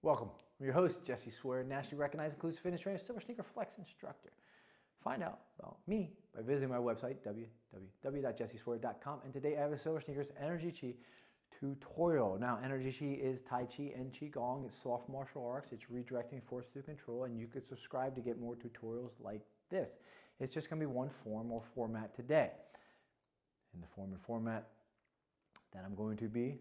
Welcome. I'm your host, Jesse Swear, nationally recognized inclusive fitness trainer, silver sneaker flex instructor. Find out about me by visiting my website, www.jesseswear.com. And today I have a Silver Sneakers Energy Chi tutorial. Now, Energy Chi is Tai Chi and Qigong. It's soft martial arts. It's redirecting force through control, and you could subscribe to get more tutorials like this. It's just going to be one form or format today. And the form and format that I'm going to be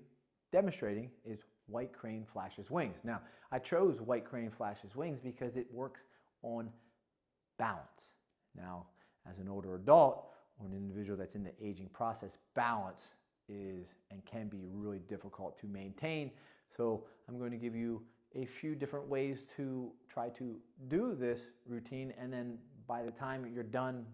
demonstrating is White Crane Flashes Wings. Now, I chose White Crane Flashes Wings because it works on balance. Now, as an older adult or an individual that's in the aging process, balance is and can be really difficult to maintain. So I'm going to give you a few different ways to try to do this routine, and then by the time you're done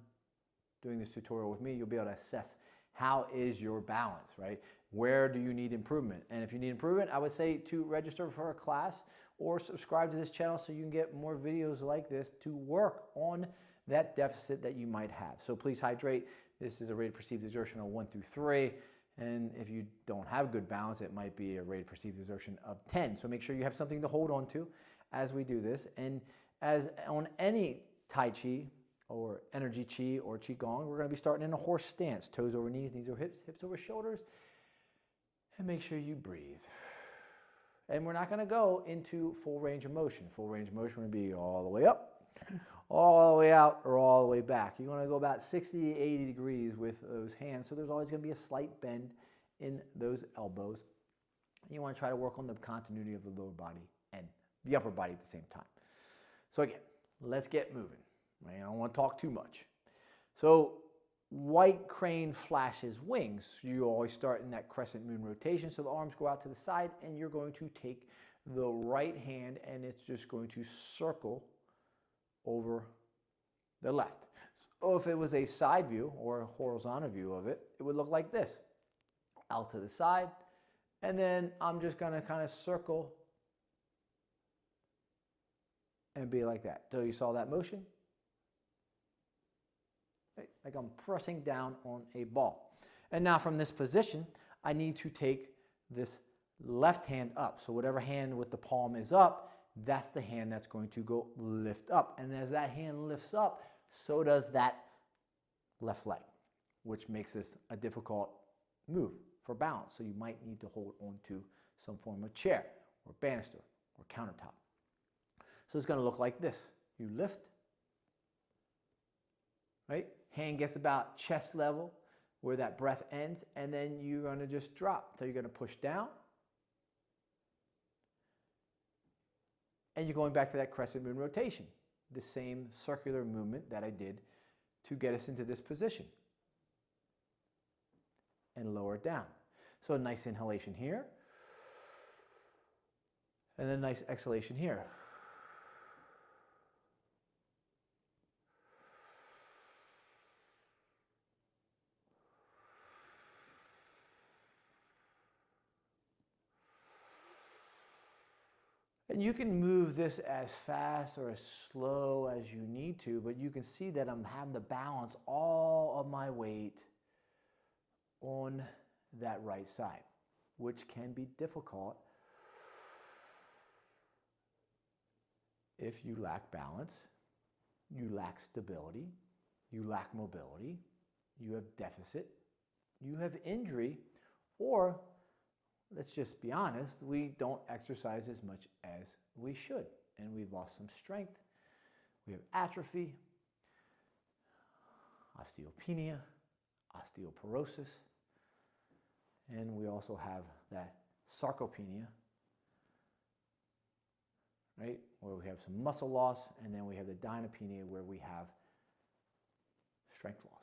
doing this tutorial with me, you'll be able to assess how is your balance, right? Where do you need improvement? And if you need improvement, I would say to register for a class or subscribe to this channel so you can get more videos like this to work on that deficit that you might have. So please hydrate. This is a rated perceived exertion of 1 through 3. And if you don't have good balance, it might be a rated perceived exertion of 10. So make sure you have something to hold on to as we do this. And as on any Tai Chi or Energy Chi or Qigong, we're going to be starting in a horse stance. Toes over knees, knees over hips, hips over shoulders. And make sure you breathe. And we're not going to go into full range of motion. Full range of motion would be all the way up, all the way out, or all the way back. You want to go about 60, 80 degrees with those hands. So there's always going to be a slight bend in those elbows. And you want to try to work on the continuity of the lower body and the upper body at the same time. So again, let's get moving. I don't want to talk too much. So White Crane Flashes Wings. You always start in that crescent moon rotation, so the arms go out to the side, and you're going to take the right hand and it's just going to circle over the left. So if it was a side view or a horizontal view of it, it would look like this. Out to the side, and then I'm just going to kind of circle and be like that. So you saw that motion? Like I'm pressing down on a ball. And now from this position, I need to take this left hand up. So whatever hand with the palm is up, that's the hand that's going to go lift up. And as that hand lifts up, so does that left leg, which makes this a difficult move for balance. So you might need to hold on to some form of chair or banister or countertop. So it's going to look like this. You lift, right? Hand gets about chest level where that breath ends, and then you're going to just drop. So you're going to push down, and you're going back to that crescent moon rotation, the same circular movement that I did to get us into this position, and lower it down. So a nice inhalation here, and then a nice exhalation here. And you can move this as fast or as slow as you need to, but you can see that I'm having to balance all of my weight on that right side, which can be difficult if you lack balance, you lack stability, you lack mobility, you have deficit, you have injury, or let's just be honest, we don't exercise as much as we should, and we've lost some strength. We have atrophy, osteopenia, osteoporosis, and we also have that sarcopenia, right, where we have some muscle loss, and then we have the dynapenia where we have strength loss.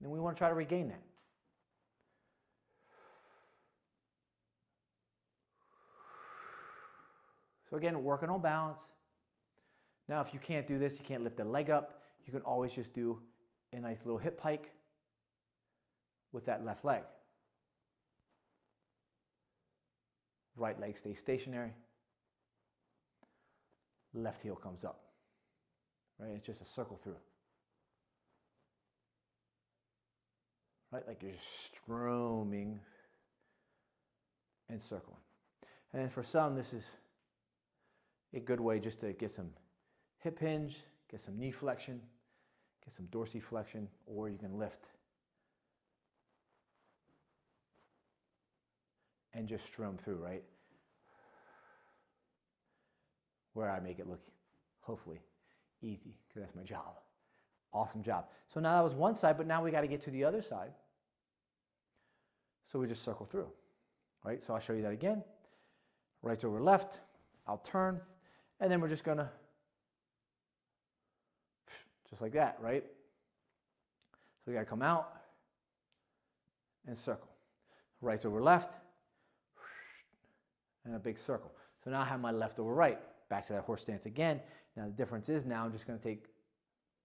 And we want to try to regain that. So again, working on balance. Now, if you can't do this, you can't lift the leg up, you can always just do a nice little hip hike with that left leg. Right leg stays stationary. Left heel comes up. Right? It's just a circle through. Right? Like you're just stroming and circling. And then for some, this is a good way just to get some hip hinge, get some knee flexion, get some dorsiflexion, or you can lift and just strum through, right? Where I make it look, hopefully, easy, because that's my job. Awesome job. So now that was one side, but now we got to get to the other side. So we just circle through, right? So I'll show you that again. Right's over left, I'll turn, and then we're just gonna, just like that, right? So we gotta come out and circle. Right's over left, and a big circle. So now I have my left over right. Back to that horse stance again. Now the difference is now I'm just gonna take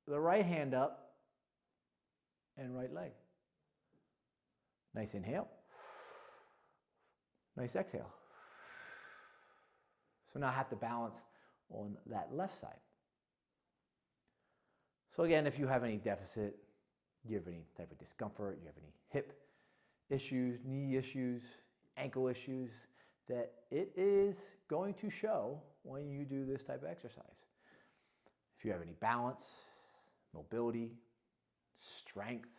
the right hand up and right leg. Nice inhale. Nice exhale. So now I have to balance on that left side. So again, if you have any deficit, you have any type of discomfort, you have any hip issues, knee issues, ankle issues, that it is going to show when you do this type of exercise. If you have any balance, mobility, strength,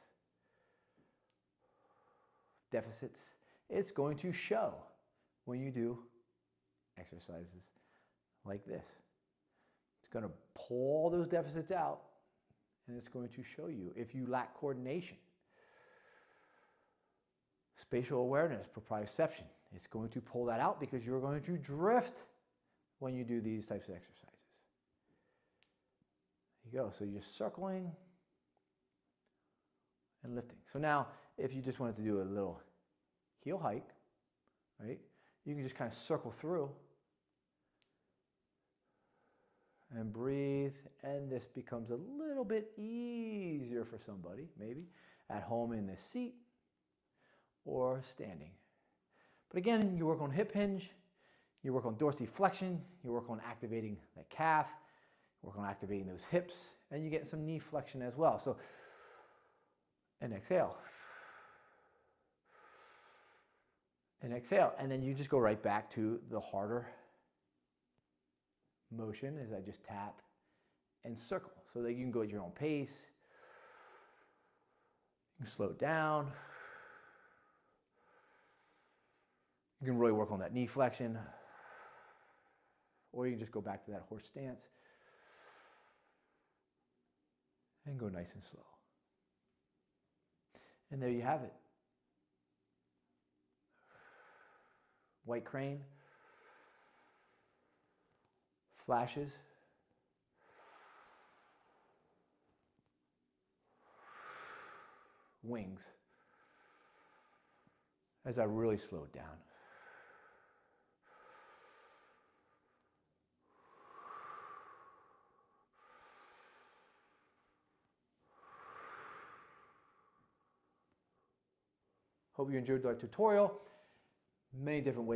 deficits, it's going to show when you do exercises like this. It's going to pull all those deficits out, and it's going to show you if you lack coordination, spatial awareness, proprioception. It's going to pull that out because you're going to drift when you do these types of exercises. There you go. So you're just circling and lifting. So now, if you just wanted to do a little heel hike, right, you can just kind of circle through and breathe, and this becomes a little bit easier for somebody, maybe at home in this seat or standing. But again, you work on hip hinge, you work on dorsiflexion, you work on activating the calf, you work on activating those hips, and you get some knee flexion as well. So, and exhale. And exhale. And then you just go right back to the harder motion as I just tap and circle so that you can go at your own pace. You can slow it down. You can really work on that knee flexion, or you can just go back to that horse stance and go nice and slow. And there you have it. White crane, flashes, wings, as I really slow it down. Hope you enjoyed our tutorial. Many different ways